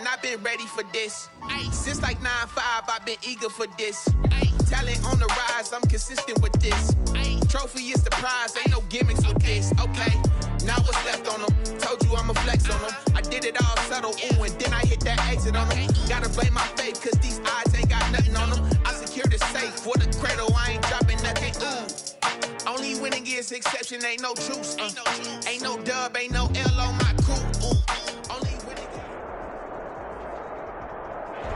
learn, I've been ready for this. Since like 9-5, I've been eager for this. Talent on the rise, I'm consistent with this. Trophy is the prize, ain't no gimmicks with this. Okay, now what's left on them? Told you I'ma flex on them. I did it all subtle, ooh, and then I hit that exit on them. Gotta blame my faith, cause these odds ain't got nothing on them. I secure the safe for the cradle, I ain't dropping nothing, ooh. Only winning is exception, ain't no truce. Ain't no dub, ain't no L on my crew, ooh. Only winning.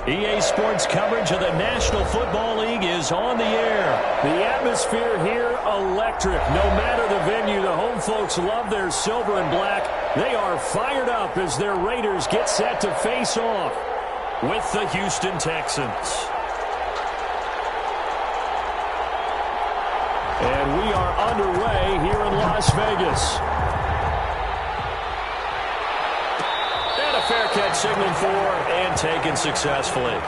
EA Sports coverage of the National Football League is on the air. The atmosphere here, electric. No matter the venue, the home folks love their silver and black. They are fired up as their Raiders get set to face off with the Houston Texans. And we are underway here in Las Vegas. Fair catch signaled for and taken successfully.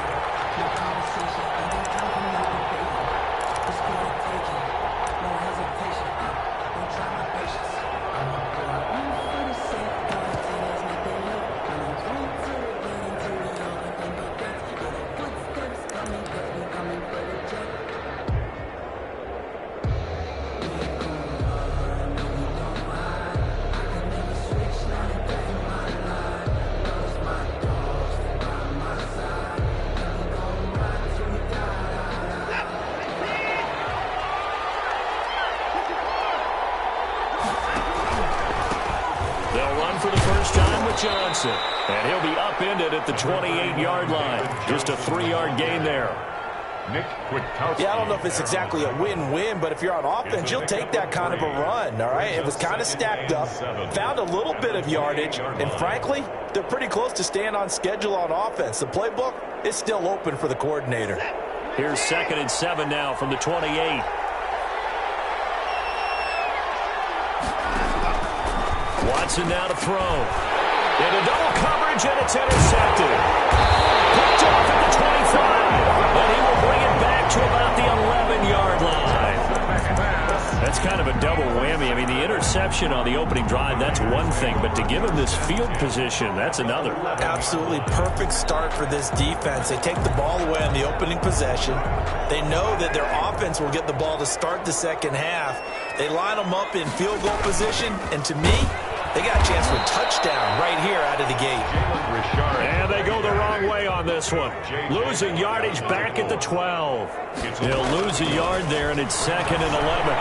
Johnson, and he'll be upended at the 28-yard line. Just a 3-yard gain there. Yeah, I don't know if it's exactly a win-win, but if you're on offense, you'll take that kind of a run, all right? It was kind of stacked up, found a little bit of yardage, and frankly, they're pretty close to staying on schedule on offense. The playbook is still open for the coordinator. Here's 2nd and 7 now from the 28. Watson now to throw. Into double coverage, and it's intercepted. Picked off at the 25, and he will bring it back to about the 11-yard line. That's kind of a double whammy. I mean, the interception on the opening drive, that's one thing, but to give him this field position, that's another. Absolutely perfect start for this defense. They take the ball away on the opening possession. They know that their offense will get the ball to start the second half. They line them up in field goal position, and to me, they got a chance for a touchdown right here out of the gate. And they go the wrong way on this one. Losing yardage back at the 12. He'll lose a yard there, and it's 2nd and 11.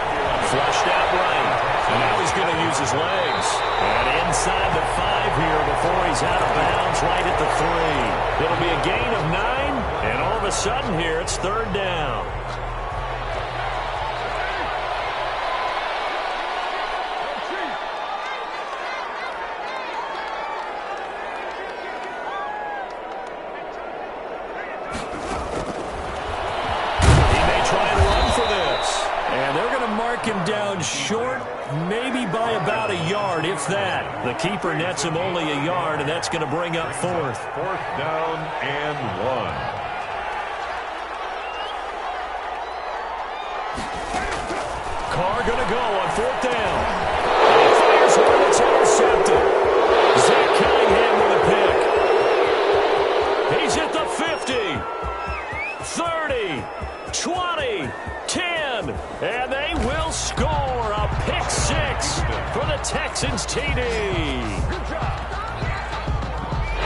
Flushed out right. And now he's going to use his legs. And inside the 5 here before he's out of bounds right at the 3. It'll be a gain of 9, and all of a sudden here it's 3rd down. Him down short, maybe by about a yard, if that. The keeper nets him only a yard, and that's going to bring up 4th. 4th down and 1. Carr going to go on 4th down. And he fires one that's intercepted. Zach Cunningham with a pick. He's at the 50, 30, 20, 10, and they will score a pick 6 for the Texans TD.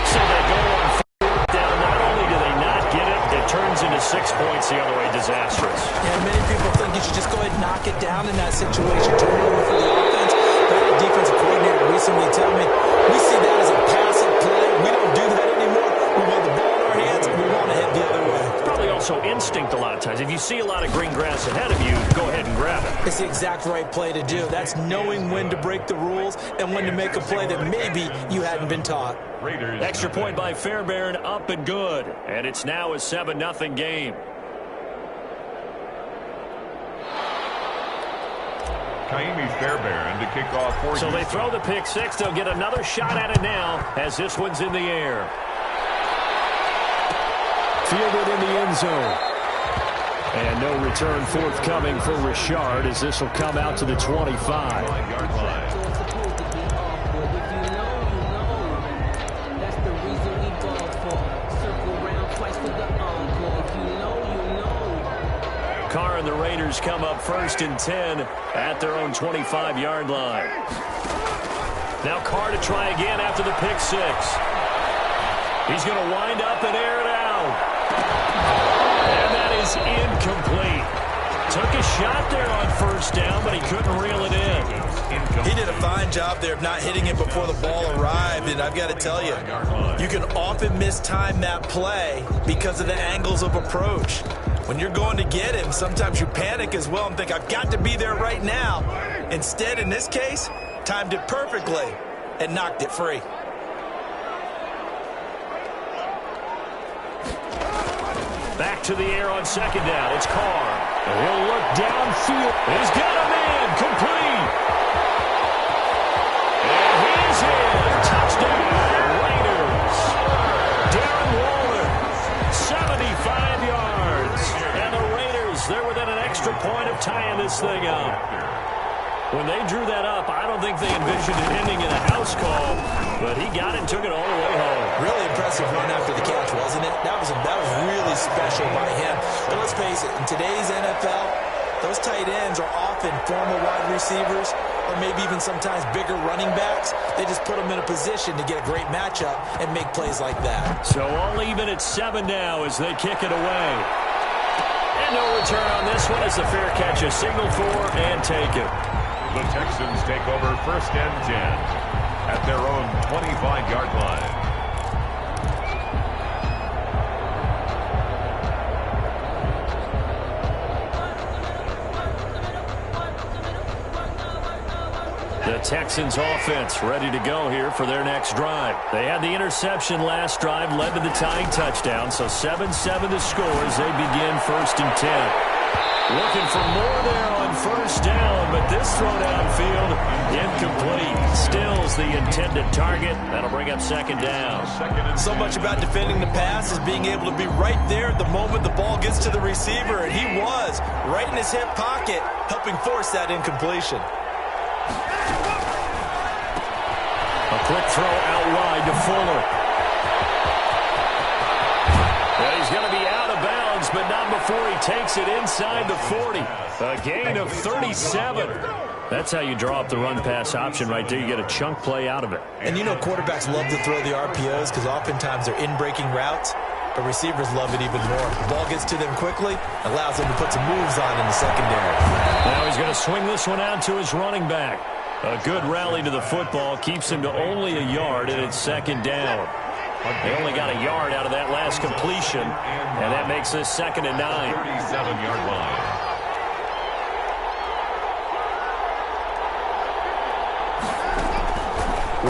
So they go on 4th down. Not only do they not get it, it turns into 6 points the other way. Disastrous. Yeah, many people think you should just go ahead and knock it down in that situation. Turnover for the offense. I had a defensive coordinator recently tell me, we see that as a passive play. We don't do that anymore. We want the ball in our hands, and we want to head the other way. It's probably also instinct a lot of times. If you see a lot of green grass ahead of you, go ahead and grab it. It's the exact right play to do. That's knowing when to break the rules and when to make a play that maybe you hadn't been taught. Extra point by Fairbairn, up and good. And it's now a 7-0 game. Kaimi Fairbairn to kick off for So they throw the pick 6. They'll get another shot at it now as this one's in the air. Fielded in the end zone. And no return forthcoming for Richard as this will come out to the 25. and the Raiders come up 1st and 10 at their own 25-yard line. Now Carr to try again after the pick six. He's going to wind up and air it out. And that is incomplete. Took a shot there on 1st down, but he couldn't reel it in. He did a fine job there of not hitting it before the ball arrived, and I've got to tell you, you can often mistime that play because of the angles of approach. When you're going to get him, sometimes you panic as well and think, I've got to be there right now. Instead, in this case, timed it perfectly and knocked it free. Back to the air on 2nd down. It's Carr. He'll look downfield. He's got him in. Complete. And he's in. Touchdown, Raiders. Darren Waller, 75 yards. And the Raiders, they're within an extra point of tying this thing up. When they drew that up, I don't think they envisioned it ending in a house call, but he got it and took it all the way home. Really impressive run after the catch, wasn't it? That was really special by him. But let's face it, in today's NFL, those tight ends are often former wide receivers or maybe even sometimes bigger running backs. They just put them in a position to get a great matchup and make plays like that. So all even at 7 now as they kick it away. And no return on this one as the fair catch is signaled for and taken. The Texans take over 1st and 10 at their own 25-yard line. The Texans offense ready to go here for their next drive. They had the interception last drive, led to the tying touchdown, so 7-7 the score as they begin 1st and 10. Looking for more there on 1st down, but this throw downfield incomplete. Stills the intended target. That'll bring up 2nd down. So much about defending the pass is being able to be right there at the moment the ball gets to the receiver, and he was right in his hip pocket, helping force that incompletion. A quick throw out wide to Fuller. And he's going to be out of bounds, but not before he takes it inside the 40. A gain of 37. That's how you draw up the run-pass option right there. You get a chunk play out of it. And you know quarterbacks love to throw the RPOs because oftentimes they're in-breaking routes, but receivers love it even more. The ball gets to them quickly, allows them to put some moves on in the secondary. Now he's going to swing this one out to his running back. A good rally to the football keeps him to only a yard, and it's 2nd down. They only got a yard out of that last completion, and that makes this 2nd and 9. 37-yard line.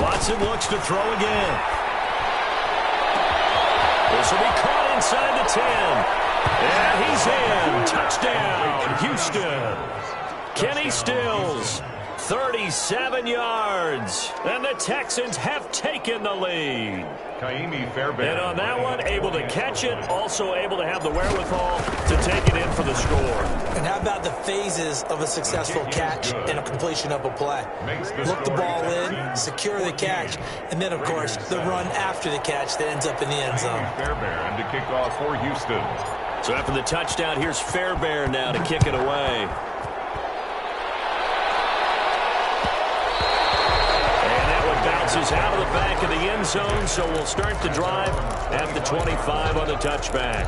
Watson looks to throw again. This will be caught inside the 10. And he's in. Touchdown, Houston. Kenny Stills. 37 yards, and the Texans have taken the lead. And on that one, able to catch it, also able to have the wherewithal to take it in for the score. And how about the phases of a successful catch and a completion of a play? Look the ball in, secure the catch, and then, of course, the run after the catch that ends up in the end zone. Fairbairn to kick off for Houston. So after the touchdown, here's Fairbairn now to kick it away. Bounces out of the back of the end zone, so we'll start the drive at the 25 on the touchback.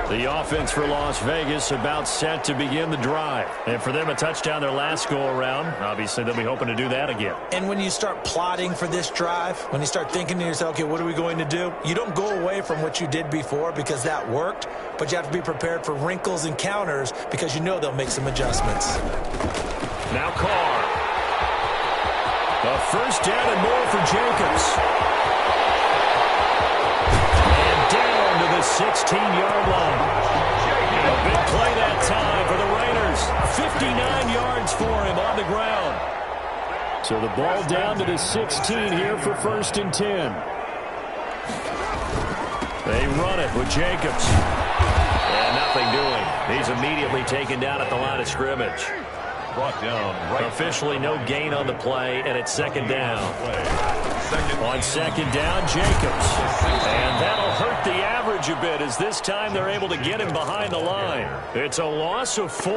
The offense for Las Vegas about set to begin the drive. And for them, a touchdown their last go-around. Obviously, they'll be hoping to do that again. And when you start plotting for this drive, when you start thinking to yourself, okay, what are we going to do? You don't go away from what you did before because that worked, but you have to be prepared for wrinkles and counters because you know they'll make some adjustments. Now Carr. A 1st down and more for Jacobs. Down to the 16-yard line. A big play that time for the Raiders. 59 yards for him on the ground. So the ball down to the 16 here for 1st and 10. They run it with Jacobs. And nothing doing. He's immediately taken down at the line of scrimmage. brought down right. Officially no gain on the play, and it's second down. On second down, Jacobs. And that'll hurt the average a bit as this time they're able to get him behind the line. It's a loss of 4.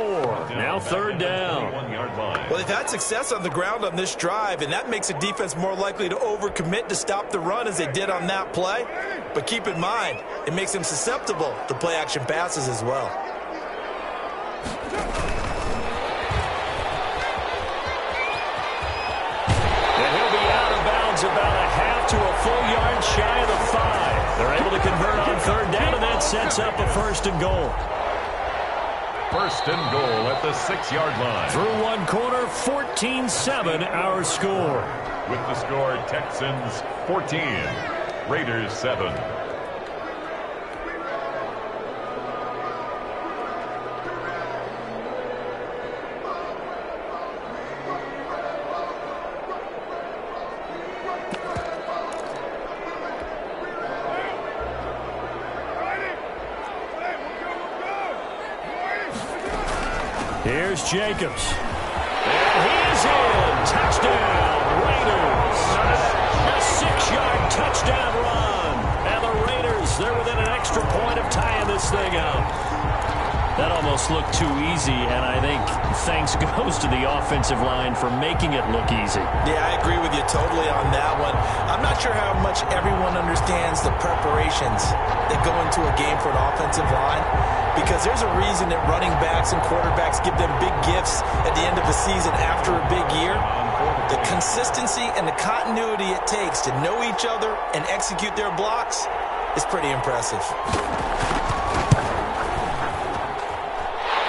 Now third down. Well, they've had success on the ground on this drive, and that makes the defense more likely to overcommit to stop the run as they did on that play. But keep in mind, it makes them susceptible to play-action passes as well. About a half to a full yard shy of the 5. They're able to convert on third down, and that sets up a first and goal. First and goal at the 6-yard line. Through one quarter, 14-7 our score. With the score, Texans 14, Raiders 7. Here's Jacobs. And he's in. Touchdown, Raiders. A 6-yard touchdown run. And the Raiders, they're within an extra point of tying this thing up. That almost looked too easy, and I think thanks goes to the offensive line for making it look easy. Yeah, I agree with you totally on that one. I'm not sure how much everyone understands the preparations that go into a game for an offensive line, because there's a reason that running backs and quarterbacks give them big gifts at the end of the season after a big year. The consistency and the continuity it takes to know each other and execute their blocks is pretty impressive.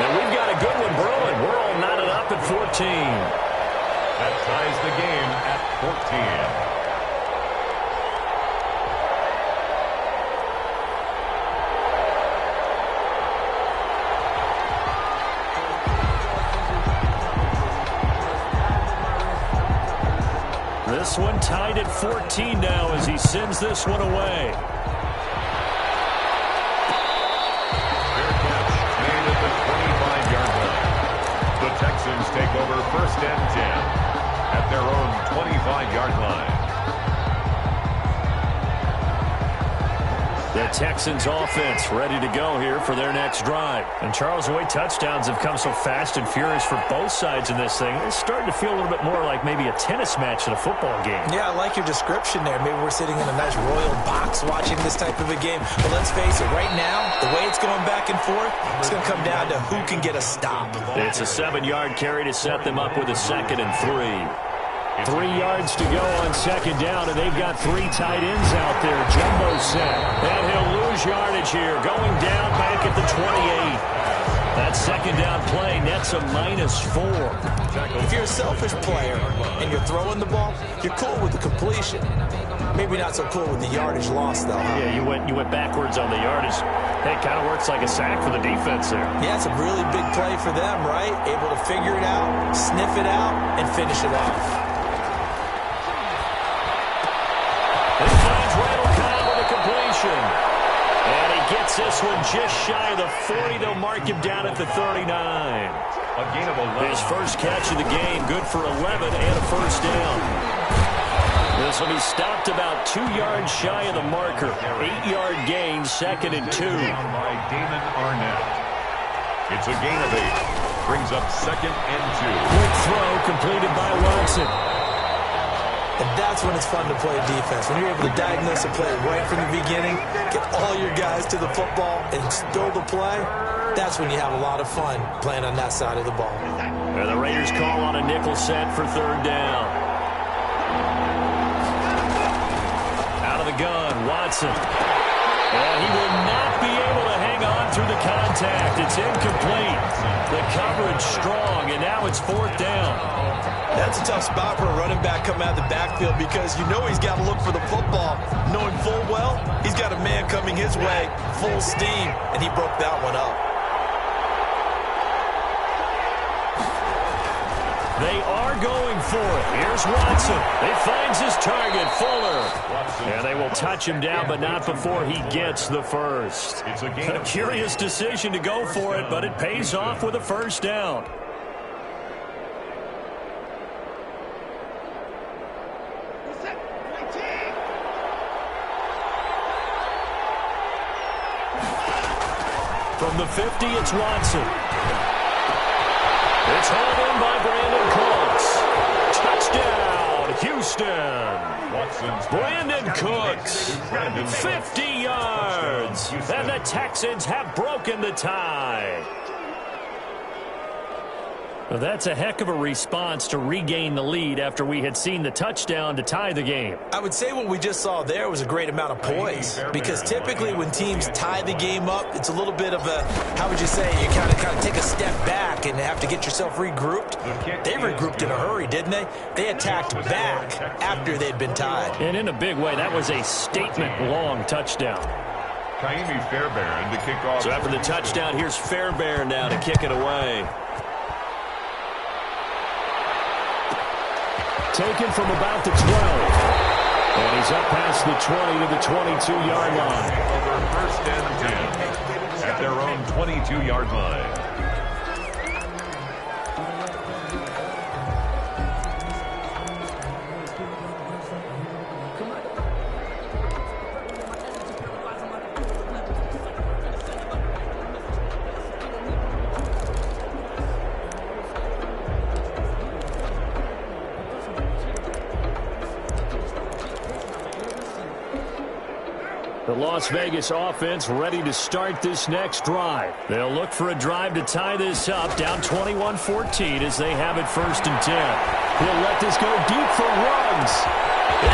And we've got a good one brewing. We're all knotted up at 14. That ties the game at 14. This one tied at 14 now as he sends this one away. Texans take over first and 10 at their own 25-yard line. The Texans offense ready to go here for their next drive. And Charles, the way touchdowns have come so fast and furious for both sides in this thing, it's starting to feel a little bit more like maybe a tennis match in a football game. Yeah, I like your description there. Maybe we're sitting in a nice royal box watching this type of a game. But let's face it, right now, the way it's going back and forth, it's going to come down to who can get a stop. It's a 7-yard carry to set them up with a 2nd and 3. 3 yards to go on second down, and they've got 3 tight ends out there. Jumbo set. And he'll lose yardage here, going down back at the 28. That second down play nets a -4. If you're a selfish player and you're throwing the ball, you're cool with the completion. Maybe not so cool with the yardage loss, though. Huh? Yeah, you went backwards on the yardage. Hey, it kind of works like a sack for the defense there. Yeah, it's a really big play for them, right? Able to figure it out, sniff it out, and finish it off. And he gets this one just shy of the 40. They'll mark him down at the 39. A gain of 11. His first catch of the game, good for 11 and a first down. This will be stopped about 2 yards shy of the marker. 8-yard gain, 2nd and 2. By Damon Arnett. It's a gain of 8. Brings up 2nd and 2. Quick throw completed by Watson. And that's when it's fun to play defense. When you're able to diagnose a play right from the beginning, get all your guys to the football, and throw the play, that's when you have a lot of fun playing on that side of the ball. And the Raiders call on a nickel set for third down. Out of the gun, Watson. And he will not be able to hang on through the contact. It's incomplete. The coverage strong, and now it's 4th down. That's a tough spot for a running back coming out of the backfield because you know he's got to look for the football, knowing full well he's got a man coming his way, full steam, and he broke that one up. They are going for it. Here's Watson. He finds his target, Fuller. And they will touch him down, but not before he gets the first. It's a curious decision to go for it, but it pays off with a first down. From the 50, it's Watson. It's hauled in by Brandon Cooks. Touchdown, Houston. Brandon Cooks, 50 yards. And the Texans have broken the tie. Well, that's a heck of a response to regain the lead after we had seen the touchdown to tie the game. I would say what we just saw there was a great amount of poise, because typically when teams tie the game up, it's a little bit of a, how would you say, you kind of take a step back and have to get yourself regrouped. They regrouped in a hurry, didn't they? They attacked back after they'd been tied. And in a big way, that was a statement-long touchdown. Fairbairn to kick off. So after the touchdown, here's Fairbairn now to kick it away. Taken from about the 12. And he's up past the 20 to the 22-yard line. Over first and 10 at their own 22-yard line. The Las Vegas offense ready to start this next drive. They'll look for a drive to tie this up, down 21-14 as they have it first and 10. He'll let this go deep for Ruggs.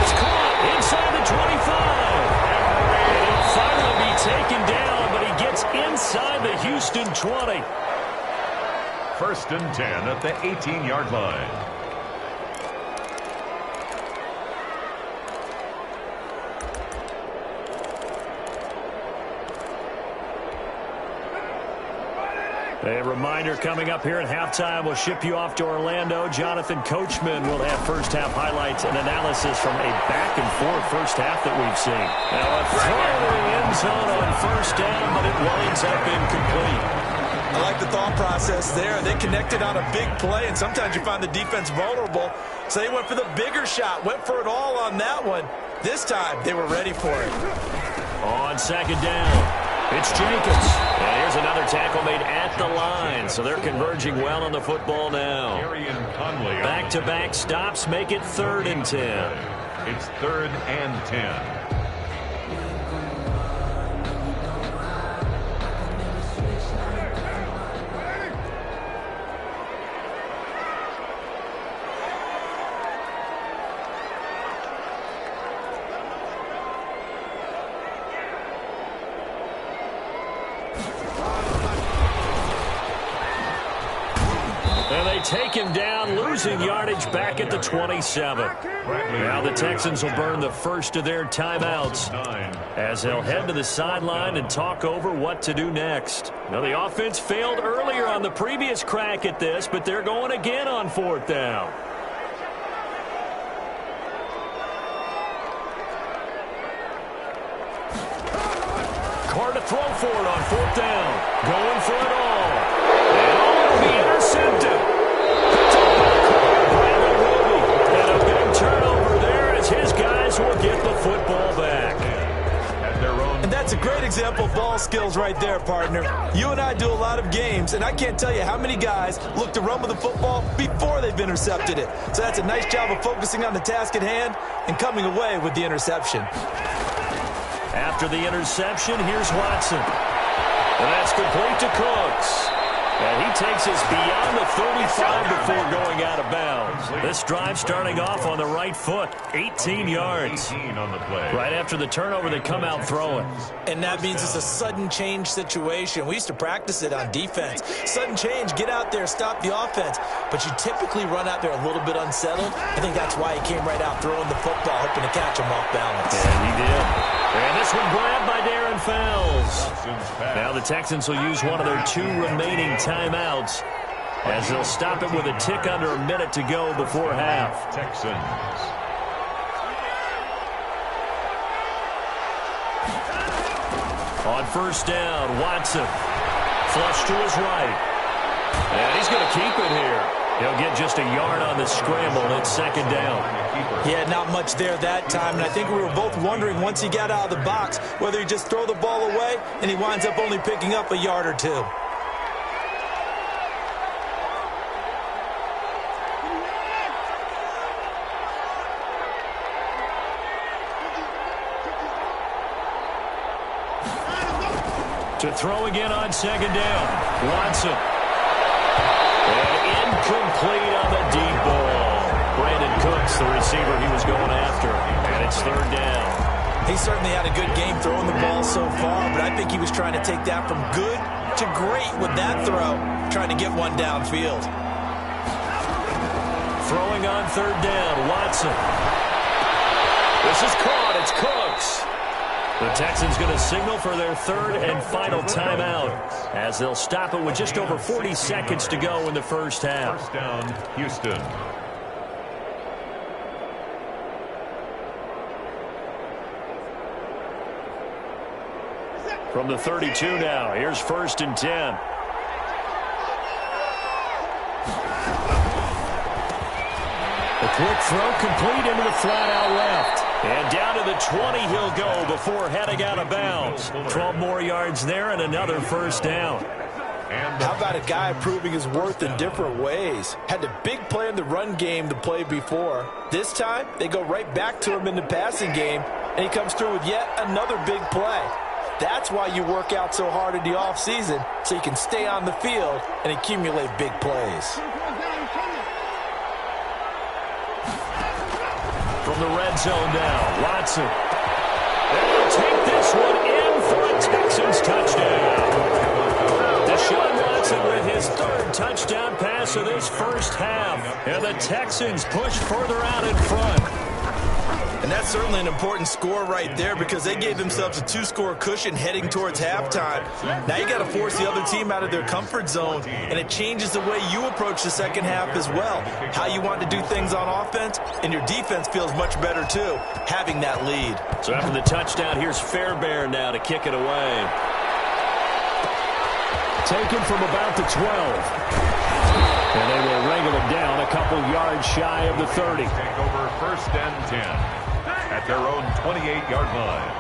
It's caught inside the 25. And he'll finally be taken down, but he gets inside the Houston 20. First and 10 at the 18-yard line. A reminder coming up here at halftime. We'll ship you off to Orlando. Jonathan Coachman will have first-half highlights and analysis from a back-and-forth first half that we've seen. Now a throw in the end zone on first down, but it winds up incomplete. I like the thought process there. They connected on a big play, and sometimes you find the defense vulnerable. So they went for the bigger shot, went for it all on that one. This time, they were ready for it. On second down. It's Jacobs. And here's another tackle made at the line. So they're converging well on the football now. Back-to-back stops make it 3rd and 10. It's 3rd and 10. Take him down, losing yardage back at the 27. Now the Texans will burn the first of their timeouts as they'll head to the sideline and talk over what to do next. Now the offense failed earlier on the previous crack at this, but they're going again on 4th down. Carr to throw for it on 4th down. Going for it all. And it'll be intercepted. Turnover there as his guys will get the football back. And that's a great example of ball skills right there, partner. You and I do a lot of games, and I can't tell you how many guys look to run with the football before they've intercepted it. So that's a nice job of focusing on the task at hand and coming away with the interception. After the interception, here's Watson. And that's complete to Cooks. And he takes us beyond the 35 before going out of bounds. This drive starting off on the right foot, 18 yards. 18 on the play. Right after the turnover, they come out throwing. And that means it's a sudden change situation. We used to practice it on defense. Sudden change, get out there, stop the offense. But you typically run out there a little bit unsettled. I think that's why he came right out throwing the football, hoping to catch him off balance. And he did. And this one grabbed by Darren Fells. Now the Texans will use one of their 2 remaining timeouts as they'll stop it with a tick under a minute to go before half. Texans. On first down, Watson. Flush to his right. And he's going to keep it here. He'll get just a yard on the scramble, and it's second down. Yeah, not much there that time, and I think we were both wondering once he got out of the box whether he'd just throw the ball away and he winds up only picking up a yard or two. To throw again on second down. Watson. And incomplete on the deep ball. Brandon Cooks, the receiver he was going after. And it's third down. He certainly had a good game throwing the ball so far, but I think he was trying to take that from good to great with that throw, trying to get one downfield. Throwing on third down. Watson. This is caught. It's Cooks. The Texans going to signal for their third and final timeout as they'll stop it with just over 40 seconds to go in the first half. First down, Houston. From the 32 now, here's first and 10. A quick throw complete into the flat out left. And down to the 20 he'll go before heading out of bounds. 12 more yards there and another first down. How about a guy proving his worth in different ways? Had a big play in the run game the play before. This time, they go right back to him in the passing game, and he comes through with yet another big play. That's why you work out so hard in the offseason, so you can stay on the field and accumulate big plays. From the red zone now, Watson. They'll take this one in for a Texans touchdown. Deshaun Watson with his third touchdown pass of this first half. And the Texans push further out in front. And that's certainly an important score right there because they gave themselves a 2-score cushion heading towards halftime. Now you got to force the other team out of their comfort zone, and it changes the way you approach the second half as well. How you want to do things on offense, and your defense feels much better too, having that lead. So after the touchdown, here's Fairbairn now to kick it away. Taken from about the 12. And they will wrangle it down a couple yards shy of the 30. Take over first and 10 at their own 28-yard line.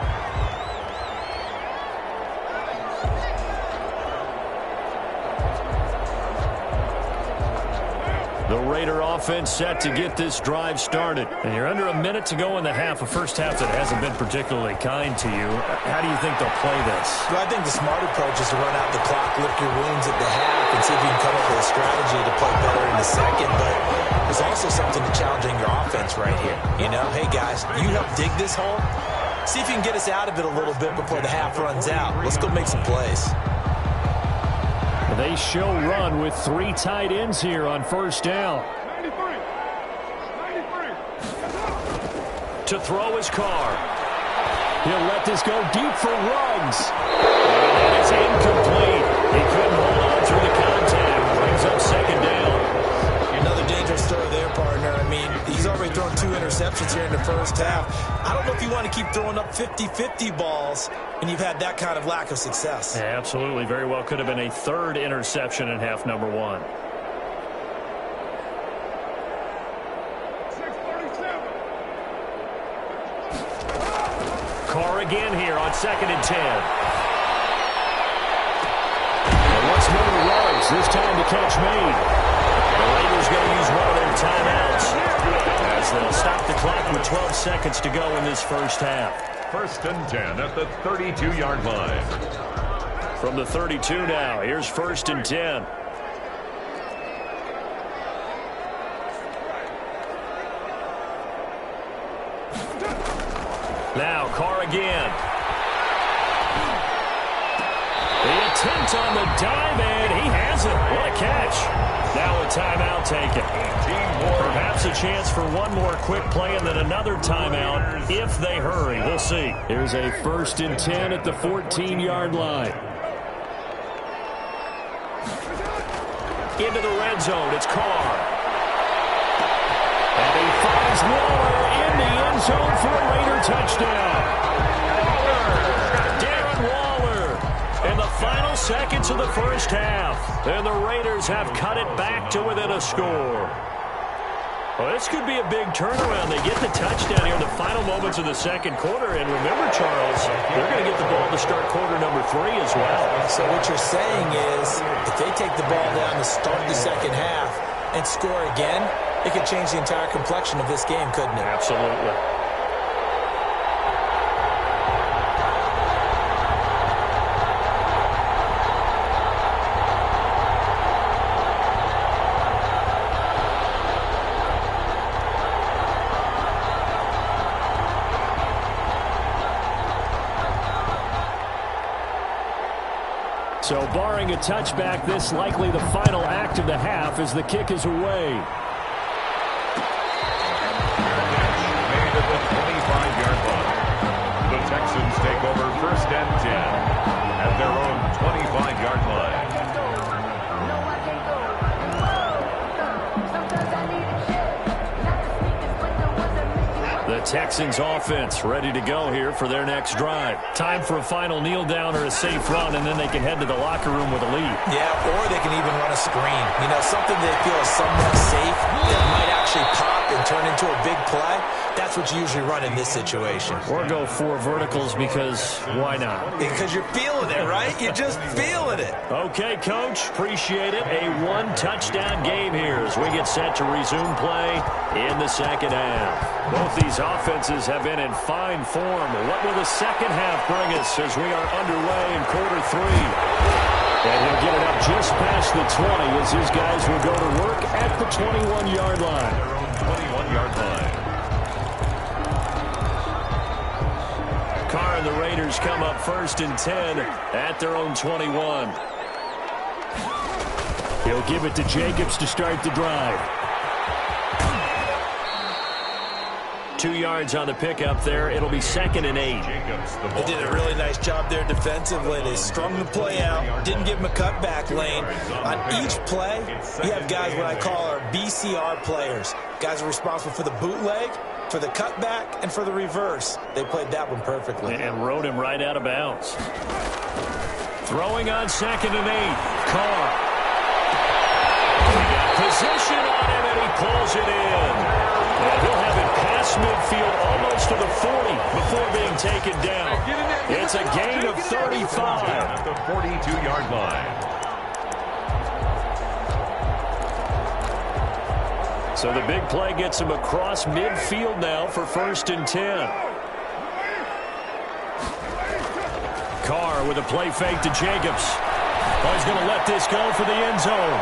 The Raider offense set to get this drive started. And you're under a minute to go in the half, a first half that hasn't been particularly kind to you. How do you think they'll play this? Well, I think the smart approach is to run out the clock, lick your wounds at the half, and see if you can come up with a strategy to play better in the second. But there's also something to challenging your offense right here. You know, hey, guys, you help dig this hole. See if you can get us out of it a little bit before the half runs out. Let's go make some plays. They show run with 3 tight ends here on first down. 93. To throw his car. He'll let this go deep for Ruggs. And it's incomplete. He couldn't hold on through the contact. Brings up second down. Another dangerous throw there, partner. I mean, he's already thrown 2 interceptions here in the first half. I don't know if you want to keep throwing up 50-50 balls, and you've had that kind of lack of success. Yeah, absolutely. Very well could have been a 3rd interception in half number 1. 637. Carr again here on second and 10. And once more to Ruggs, this time to catch made. The Raiders going to use one of their timeouts as they'll stop the clock with 12 seconds to go in this first half. First and 10 at the 32-yard line. From the 32 now, here's first and 10. Now Carr again. The attempt on the dive, and he has it. What a catch. Now a timeout taken. Perhaps a chance for one more quick play and then another timeout if they hurry. We'll see. Here's a first and 10 at the 14-yard line. Into the red zone. It's Carr. And he finds Waller in the end zone for a Raider touchdown. Darren Waller. And the final seconds of the first half, and the Raiders have cut it back to within a score. Well, this could be a big turnaround. They get the touchdown here in the final moments of the second quarter. And remember, Charles, they're going to get the ball to start quarter number 3 as well. So what you're saying is if they take the ball down to start the second half and score again, it could change the entire complexion of this game, couldn't it? Absolutely. So barring a touchback, this likely the final act of the half as the kick is away. Made at the 25-yard line. The Texans take over 1st and 10 at their own 25-yard line. The Texans offense ready to go here for their next drive. Time for a final kneel down or a safe run, and then they can head to the locker room with a lead. Yeah, or they can even run a screen. You know, something they feel is somewhat safe that might actually pop and turn into a big play. That's what you usually run in this situation. Or go 4 verticals because why not? Because you're feeling it, right? You're just feeling it. Okay, Coach. Appreciate it. A 1-touchdown game here as we get set to resume play in the second half. Both these offenses have been in fine form. What will the second half bring us as we are underway in quarter 3? And he'll get it up just past the 20 as his guys will go to work at the 21-yard line. 21-yard line. Carr and the Raiders come up 1st and 10 at their own 21. He'll give it to Jacobs to start the drive. 2 yards on the pickup there. It'll be 2nd and 8. They did a really nice job there defensively. They strung the play out, didn't give him a cutback lane. On each play, you have guys what I call our BCR players. Guys are responsible for the bootleg, for the cutback, and for the reverse. They played that one perfectly. And rode him right out of bounds. Throwing on 2nd and 8. Carr. He got position on him, and he pulls it in. And he'll have it past midfield almost to the 40 before being taken down. It's a gain of 35. At the 42-yard line. So the big play gets him across midfield now for 1st and 10. Carr with a play fake to Jacobs. Oh, he's going to let this go for the end zone.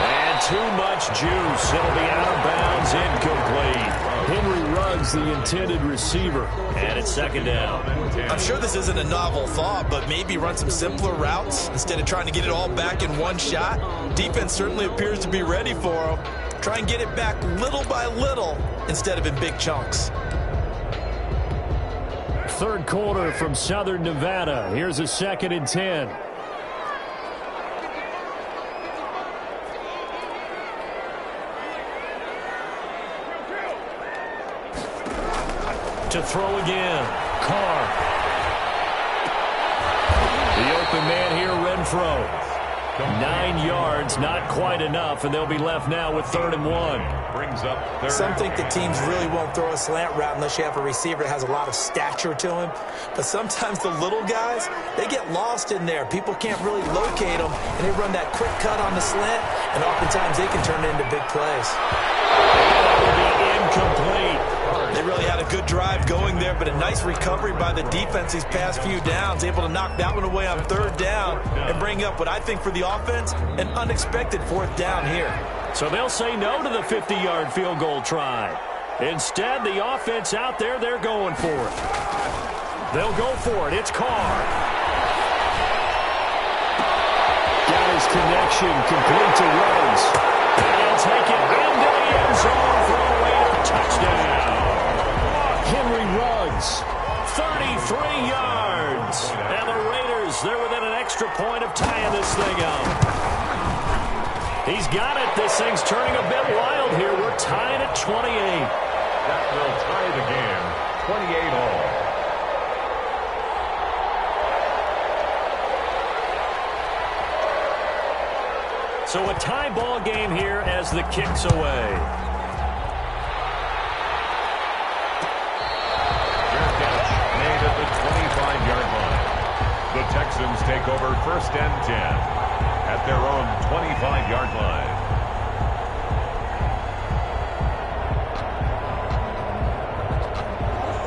And too much juice. It'll be out of bounds, incomplete. Henry Ruggs, the intended receiver. And it's 2nd down. I'm sure this isn't a novel thought, but maybe run some simpler routes instead of trying to get it all back in one shot. Defense certainly appears to be ready for him. Try and get it back little by little instead of in big chunks. 3rd quarter from Southern Nevada. Here's a 2nd and 10. To throw again. Carr. The open man here, Renfro. 9 yards, not quite enough, and they'll be left now with 3rd and 1. Brings up 3rd. Some think the teams really won't throw a slant route unless you have a receiver that has a lot of stature to him. But sometimes the little guys, they get lost in there. People can't really locate them, and they run that quick cut on the slant, and oftentimes they can turn it into big plays. That will be incomplete. They really had a good drive going there, but a nice recovery by the defense these past few downs, able to knock that one away on 3rd down and bring up what I think for the offense, an unexpected 4th down here. So they'll say no to the 50-yard field goal try. Instead, the offense out there, they're going for it. They'll go for it. It's Carr. Got his connection complete to Ruggs. And he'll take it into the end zone for a way-up touchdown. Henry Ruggs, 33 yards. And the Raiders, they're within an extra point of tying this thing up. He's got it. This thing's turning a bit wild here. We're tied at 28. That will tie the game, 28 all. So a tie ball game here as the kick's away. Fair catch made at the 25-yard line. The Texans take over 1st and 10 at their own 25-yard line.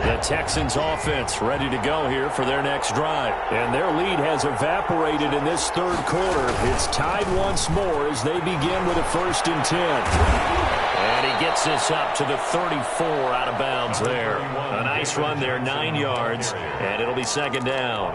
The Texans offense ready to go here for their next drive. And their lead has evaporated in this third quarter. It's tied once more as they begin with a 1st and 10. And he gets this up to the 34 out of bounds there. A nice run there, 9 yards, and it'll be 2nd down.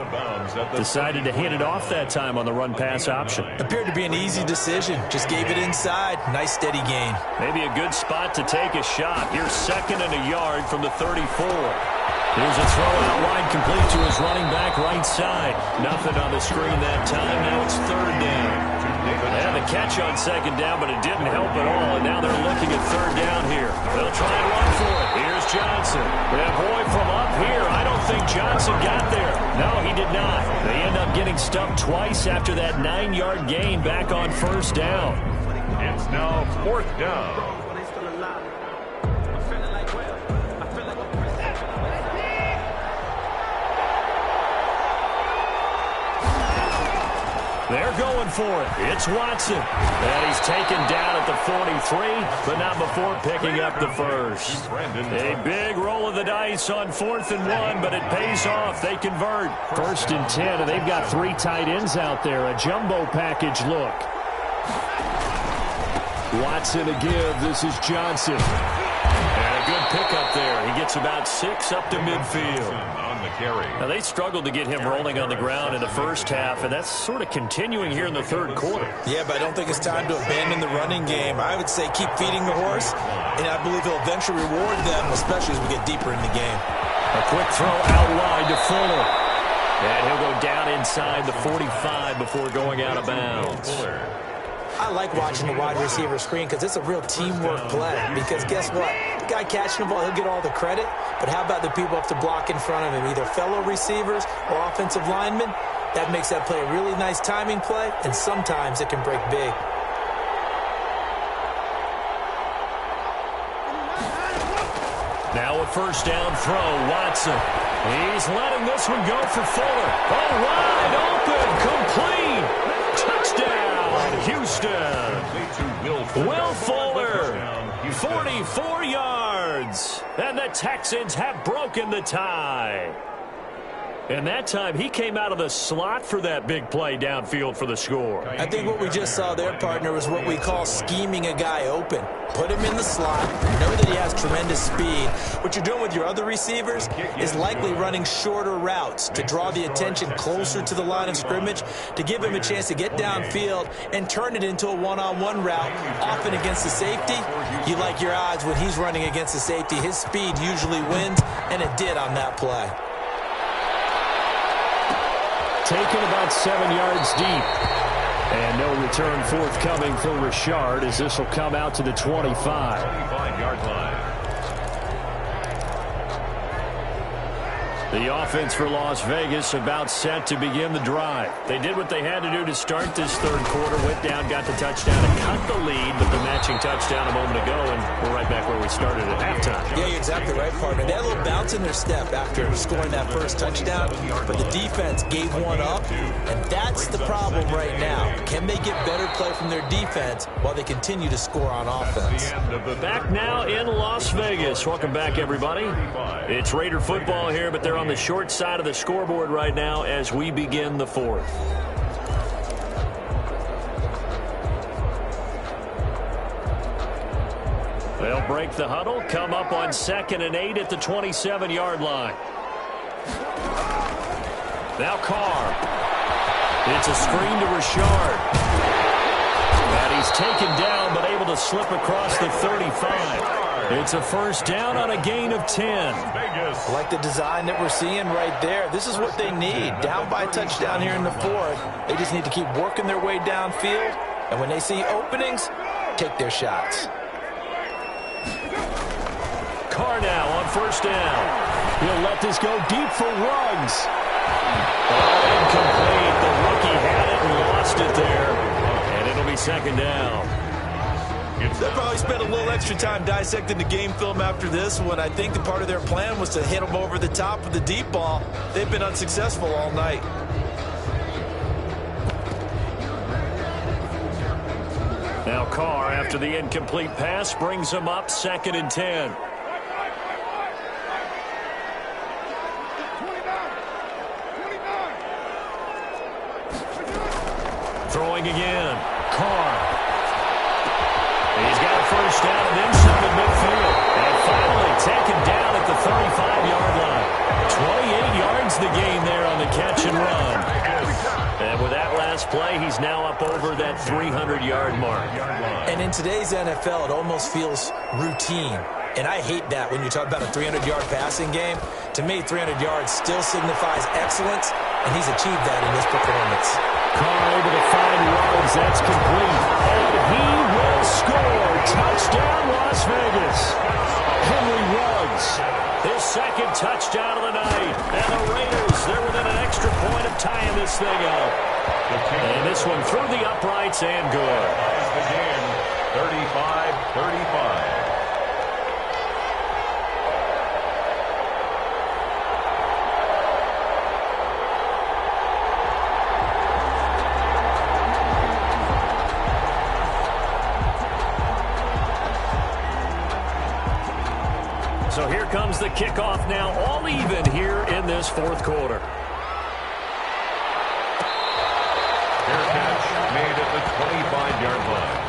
Decided to hit it off that time on the run-pass option. Appeared to be an easy decision. Just gave it inside. Nice steady gain. Maybe a good spot to take a shot. Here's 2nd and a yard from the 34. Here's a throw out wide, complete to his running back right side. Nothing on the screen that time. Now it's 3rd down. And the catch on 2nd down, but it didn't help at all. And now they're looking at 3rd down here. They'll try and run for it. Here's Johnson. That boy from up here, I don't think Johnson got there. No, he did not. They end up getting stumped twice after that 9-yard gain back on 1st down. It's now 4th down. They're going for it. It's Watson. And he's taken down at the 43, but not before picking up the first. A big roll of the dice on 4th and 1, but it pays off. They convert. 1st and 10, and they've got 3 tight ends out there. A jumbo package look. Watson to give. This is Johnson. And a good pickup there. He gets about 6 up to midfield. Now, they struggled to get him rolling on the ground in the first half, and that's sort of continuing here in the 3rd quarter. Yeah, but I don't think it's time to abandon the running game. I would say keep feeding the horse, and I believe he'll eventually reward them, especially as we get deeper in the game. A quick throw out wide to Fuller. And he'll go down inside the 45 before going out of bounds. I like watching the wide receiver screen because it's a real teamwork play. Because guess what? The guy catching the ball, he'll get all the credit. But how about the people up to block in front of him, either fellow receivers or offensive linemen? That makes that play a really nice timing play, and sometimes it can break big. Now a 1st down throw, Watson. He's letting this one go for Fuller. Oh, wide open, complete. Touchdown, Houston. Will Fuller, 44 yards. And the Texans have broken the tie. And that time, he came out of the slot for that big play downfield for the score. I think what we just saw there, partner, was what we call scheming a guy open. Put him in the slot. Know that he has tremendous speed. What you're doing with your other receivers is likely running shorter routes to draw the attention closer to the line of scrimmage, to give him a chance to get downfield and turn it into a one-on-one route, often against the safety. You like your odds when he's running against the safety. His speed usually wins, and it did on that play. Taken about 7 yards deep. And no return forthcoming for Richard as this will come out to the 25. 25-yard line. The offense for Las Vegas about set to begin the drive. They did what they had to do to start this 3rd quarter. Went down, got the touchdown, and cut the lead, but the matching touchdown a moment ago, and we're right back where we started at halftime. Yeah, you're exactly right, partner. They had a little bounce in their step after scoring that first touchdown, but the defense gave one up, and that's the problem right now. Can they get better play from their defense while they continue to score on offense? Back now in Las Vegas. Welcome back, everybody. It's Raider football here, but they're on the short side of the scoreboard right now as we begin the 4th. They'll break the huddle, come up on 2nd and 8 at the 27-yard line. Now Carr. It's a screen to Richard. And he's taken down but able to slip across the 35. It's a 1st down on a gain of 10. I like the design that we're seeing right there. This is what they need. Down by a touchdown here in the 4th. They just need to keep working their way downfield. And when they see openings, take their shots. Carr now on 1st down. He'll let this go deep for Ruggs. Oh, incomplete. The rookie had it and lost it there. And it'll be second down. They'll probably spend a little extra time dissecting the game film after this one. I think the part of their plan was to hit them over the top with the deep ball. They've been unsuccessful all night. Now Carr, after the incomplete pass, brings them up 2nd and 10. Throwing again. Carr. He's got a first down and then some at midfield. And finally taken down at the 35-yard line. 28 yards the gain there on the catch and run. And with that last play, he's now up over that 300-yard mark. And in today's NFL, it almost feels routine. And I hate that when you talk about a 300-yard passing game. To me, 300 yards still signifies excellence, and he's achieved that in this performance. Carr able to find Ruggs. That's complete. And he will score. Touchdown, Las Vegas. Henry Ruggs, his 2nd touchdown of the night. And the Raiders, they're within an extra point of tying this thing up. And this one through the uprights and good. The game, 35-35. So here comes the kickoff now, all even here in this 4th quarter. Fair catch made at the 25-yard line.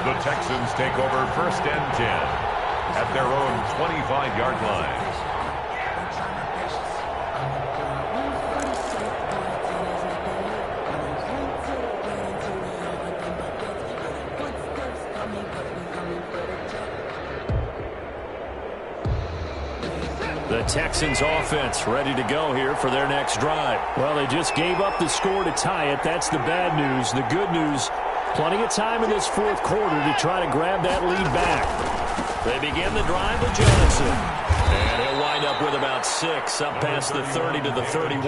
The Texans take over 1st and 10 at their own 25-yard line. The Texans offense ready to go here for their next drive. Well, they just gave up the score to tie it. That's the bad news. The good news, plenty of time in this 4th quarter to try to grab that lead back. They begin the drive with Johnson. And he'll wind up with about 6 up past the 30 to the 31.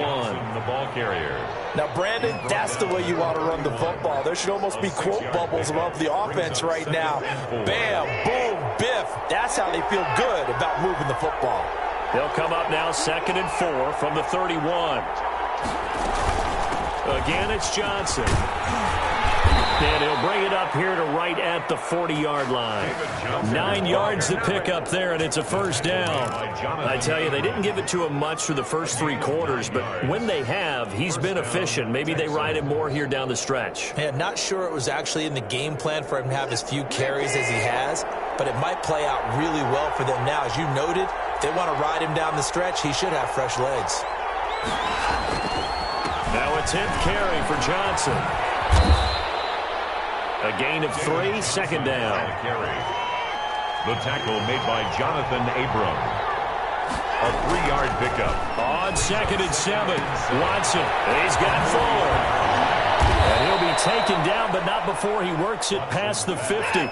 The ball carrier. Now, Brandon, that's the way you want to run the football. There should almost be quote bubbles above the offense right now. Bam, boom, biff. That's how they feel good about moving the football. They'll come up now 2nd and 4 from the 31. Again, it's Johnson. And he'll bring it up here to right at the 40-yard line. 9 yards to pick up there, and it's a first down. I tell you, they didn't give it to him much for the first 3 quarters, but when they have, he's been efficient. Maybe they ride him more here down the stretch. Man, not sure it was actually in the game plan for him to have as few carries as he has, but it might play out really well for them now. As you noted, if they want to ride him down the stretch, he should have fresh legs. Now a 10th carry for Johnson. A gain of 3, 2nd down. The tackle made by Jonathan Abram. A 3-yard pickup. On 2nd and 7, Watson. He's got Fuller. And he'll be taken down, but not before he works it past the 50.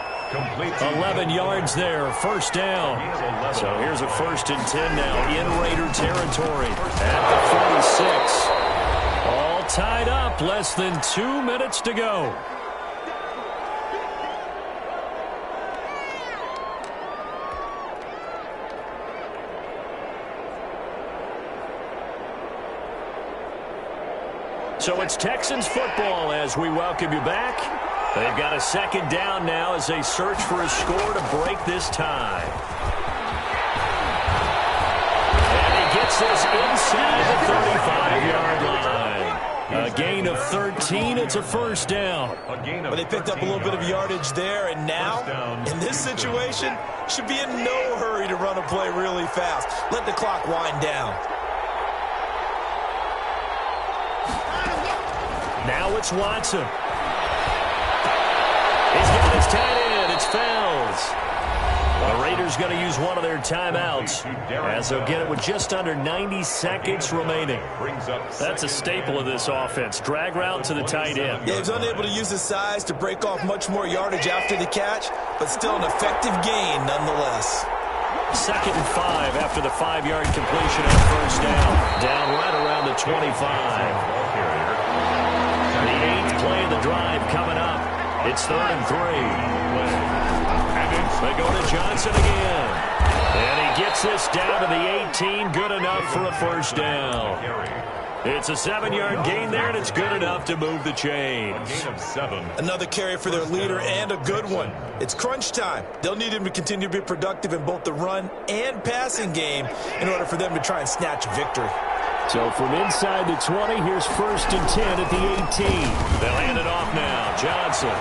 11 yards there, first down. So here's a 1st and 10 now in Raider territory at the 46. All tied up, less than 2 minutes to go. So it's Texans football as we welcome you back. They've got a 2nd down now as they search for a score to break this tie. And he gets this inside the 35-yard line. A gain of 13. It's a first down. But they picked up a little bit of yardage there, and now, in this situation, should be in no hurry to run a play really fast. Let the clock wind down. Now it's Watson. He's got his tight end. It's Fells. The Raiders going to use one of their timeouts as they'll get it with just under 90 seconds remaining. That's a staple of this offense. Drag route to the tight end. Yeah, he's unable to use his size to break off much more yardage after the catch, but still an effective gain nonetheless. 2nd and 5 after the 5-yard completion on first down. Down right around the 25. The 8th play of the drive coming up. It's 3rd and 3. They go to Johnson again. And he gets this down to the 18. Good enough for a first down. It's a 7-yard gain there, and it's good enough to move the chains. Gain of 7. Another carry for their leader, and a good one. It's crunch time. They'll need him to continue to be productive in both the run and passing game in order for them to try and snatch victory. So from inside the 20, here's 1st and 10 at the 18. They'll hand it off now. Johnson.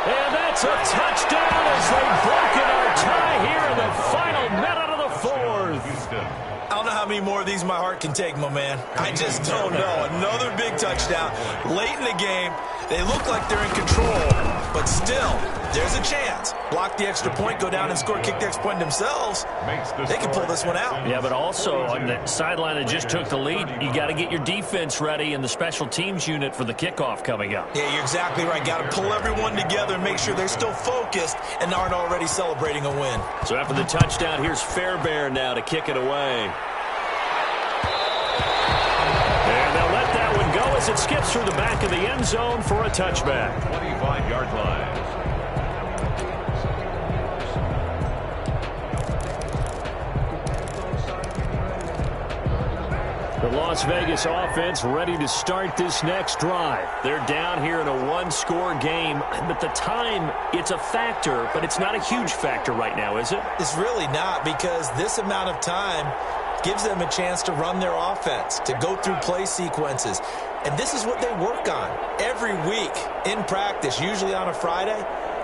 And that's a touchdown as they've broken our tie here in the final minute of the 4th. I don't know how many more of these my heart can take, my man. I just don't know. Another big touchdown late in the game. They look like they're in control, but still, there's a chance. Block the extra point, go down and score, kick the extra point themselves. They can pull this one out. Yeah, but also on the sideline that just took the lead, you got to get your defense ready and the special teams unit for the kickoff coming up. Yeah, you're exactly right. Got to pull everyone together and make sure they're still focused and aren't already celebrating a win. So after the touchdown, here's Fairbairn now to kick it away. And they'll let that one go as it skips through the back of the end zone for a touchback. 25-yard line. The Las Vegas offense ready to start this next drive. They're down here in a one-score game, but the time, it's a factor, but it's not a huge factor right now, is it? It's really not, because this amount of time gives them a chance to run their offense, to go through play sequences. And this is what they work on every week in practice, usually on a Friday.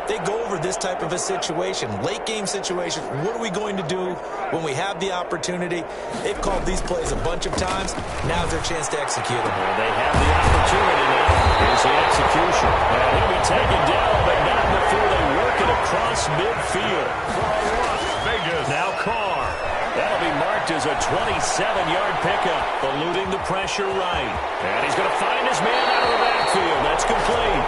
They go over this type of a situation, late game situation. What are we going to do when we have the opportunity? They've called these plays a bunch of times. Now's their chance to execute them. Well, they have the opportunity now. Here's the execution. Well, he'll be taken down, but not before they work it across midfield. Las Vegas. Now Carr. That'll be marked as a 27-yard pickup, eluding the pressure right. And he's going to find his man out of the backfield. That's complete.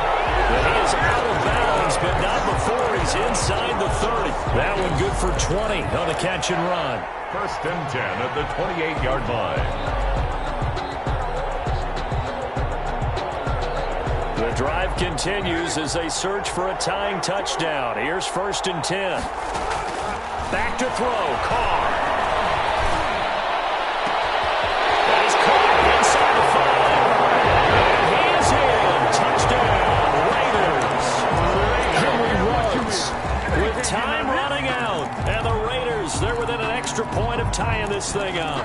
And he is out of bounds, but not before he's inside the 30. That one good for 20 on the catch and run. 1st and 10 at the 28-yard line. The drive continues as they search for a tying touchdown. Here's 1st and 10. Back to throw. Carr. That is caught inside the 5. And he is in. Touchdown, Raiders. With time running out. And the Raiders, they're within an extra point of tying this thing up.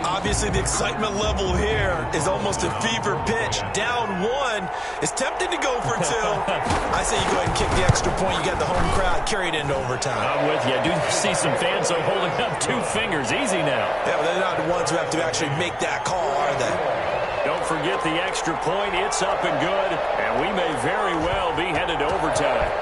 Obviously, the excitement level here is almost a fever pitch. Down 1. It's tempting to go for 2. I say you go ahead and kick the extra point. You got the home crowd carried into overtime. I'm with you. I do see some fans holding up 2 fingers. Easy now. Yeah, well, they're not the ones who have to actually make that call, are they? Don't forget the extra point. It's up and good. And we may very well be headed to overtime.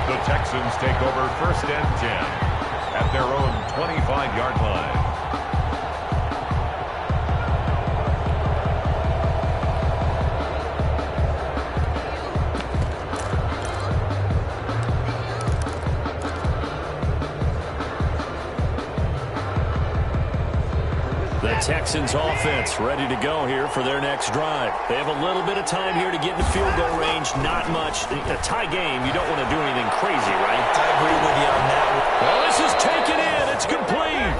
The Texans take over 1st and 10 at their own 25-yard line. The Texans offense ready to go here for their next drive. They have a little bit of time here to get in field goal range. Not much. A tie game, you don't want to do anything crazy, right? I agree with you on that. Well, this is taken in. It's complete.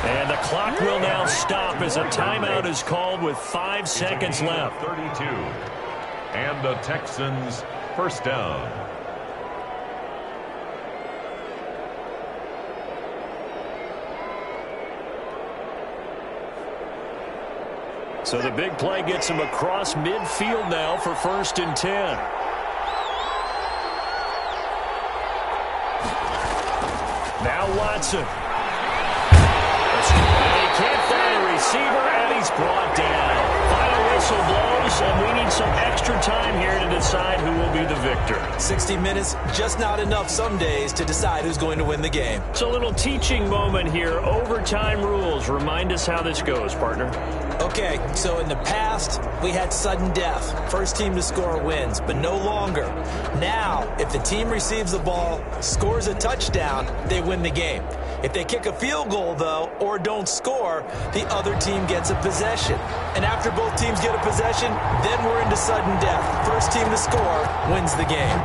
And the clock will now stop as a timeout is called with 5 seconds left. 32. And the Texans 1st down. So the big play gets him across midfield now for 1st and 10. Now Watson. And he can't find a receiver, and he's brought down. Final whistle. whistle blows, and we need some extra time here to decide who will be the victor. 60 minutes, just not enough some days to decide who's going to win the game. It's a little teaching moment here. Overtime rules. Remind us how this goes, partner. Okay, so in the past, we had sudden death. First team to score wins, but no longer. Now, if the team receives the ball, scores a touchdown, they win the game. If they kick a field goal, though, or don't score, the other team gets a possession. And after both teams get a possession, then we're into sudden death. First team to score wins the game.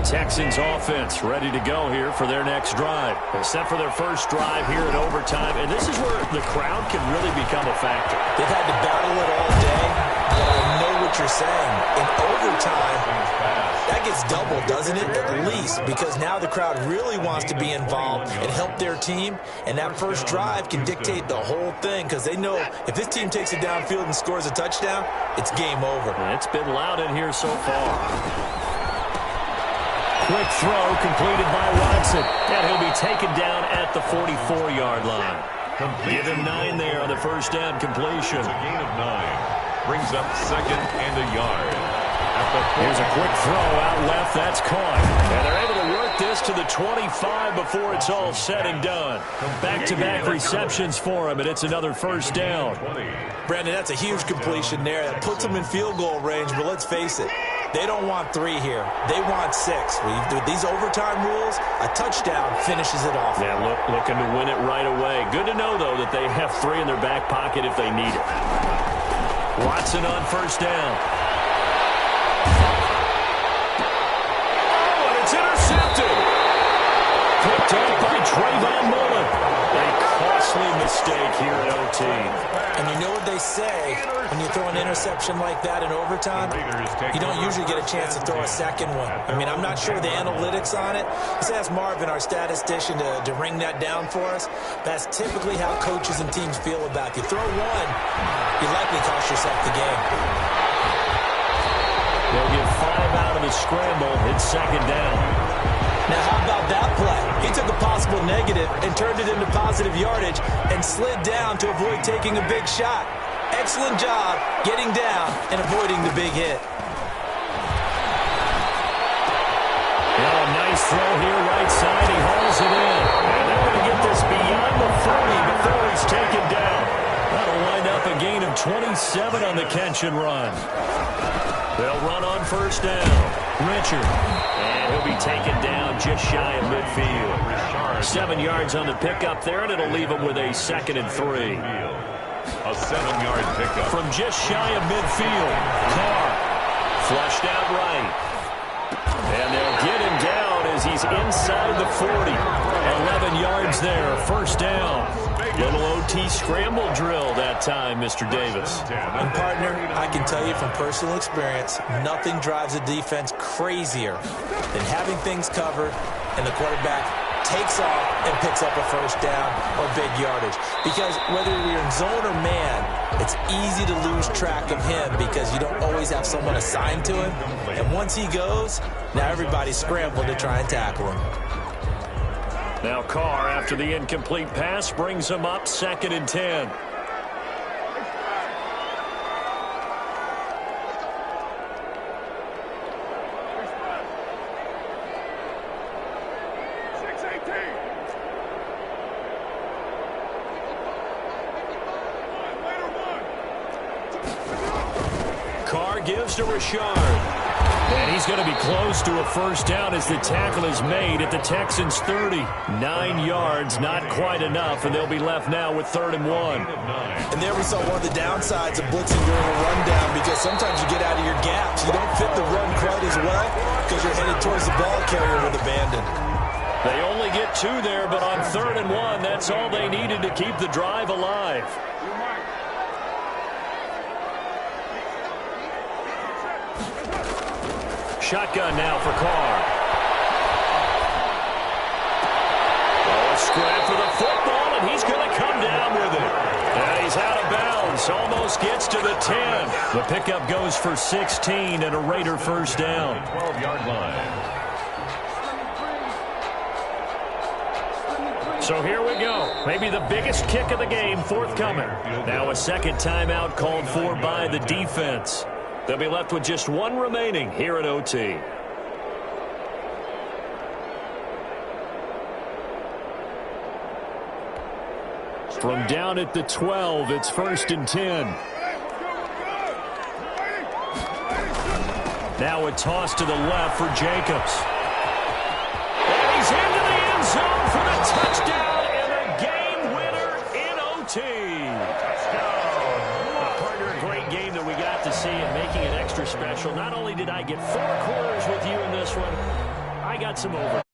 Texans offense ready to go here for their next drive. Except for their first drive here in overtime. And this is where the crowd can really become a factor. They've had to battle it all day, but I know what you're saying. In overtime, that gets doubled, doesn't it? At least, because now the crowd really wants to be involved and help their team. And that first drive can dictate the whole thing because they know if this team takes it downfield and scores a touchdown, it's game over. And it's been loud in here so far. Quick throw completed by Watson. And he'll be taken down at the 44-yard line. Give him 9 there on the first down completion. It's a gain of 9. Brings up second and a yard. Here's a quick throw out left. That's caught. And they're able to work this to the 25 before it's all said and done. Back-to-back receptions for him, and it's another first down. Brandon, that's a huge completion there. That puts them in field goal range, but let's face it. They don't want 3 here. They want 6. With these overtime rules, a touchdown finishes it off. Yeah, looking to win it right away. Good to know, though, that they have 3 in their back pocket if they need it. Watson on first down. Oh, and it's intercepted. Picked up by Trayvon Mullen. A costly mistake here at OT. And you know what they say, when you throw an interception like that in overtime, you don't usually get a chance to throw a second one. I mean, I'm not sure the analytics on it. Let's ask Marvin, our statistician, to ring that down for us. That's typically how coaches and teams feel about it. You throw one, you likely cost yourself the game. They'll get 5 out of the scramble. It's second down. Now, how about that play? He took a possible negative and turned it into positive yardage and slid down to avoid taking a big shot. Excellent job getting down and avoiding the big hit. Now a nice throw here, right side. He hauls it in. And they're going to get this beyond the 40 before he's taken down. That'll wind up a gain of 27 on the catch and run. They'll run on first down. Richard. And he'll be taken down just shy of midfield. 7 yards on the pickup there, and it'll leave him with a 2nd and 3. A 7-yard pickup. From just shy of midfield. Carr. Flushed out right. And they'll get him down as he's inside the 40. 11 yards there. First down. Little OT scramble drill that time, Mr. Davis. And, partner, I can tell you from personal experience, nothing drives a defense crazier than having things covered and the quarterback takes off and picks up a first down or big yardage. Because whether you're in zone or man, it's easy to lose track of him because you don't always have someone assigned to him. And once he goes, now everybody's scrambling to try and tackle him. Now Carr, after the incomplete pass, brings him up 2nd and 10. Carr gives to Richard. And he's going to be close to a first down as the tackle is made at the Texans' 30. 9 yards, not quite enough, and they'll be left now with 3rd and 1. And there we saw one of the downsides of blitzing during a rundown because sometimes you get out of your gaps. You don't fit the run quite as well because you're headed towards the ball carrier with abandon. They only get 2 there, but on 3rd and 1, that's all they needed to keep the drive alive. Shotgun now for Carr. Scrap for the football, and he's going to come down with it. And he's out of bounds. Almost gets to the 10. The pickup goes for 16 and a Raider first down. 12-yard line. So here we go. Maybe the biggest kick of the game forthcoming. Now a second timeout called for by the defense. They'll be left with just one remaining here at OT. From down at the 12, it's 1st and 10. Now a toss to the left for Jacobs. And he's into the end zone for the touchdown and a game winner in OT. Partner, a great game that we got to see and making it extra special. Not only did I get 4 quarters with you in this one, I got some overtime.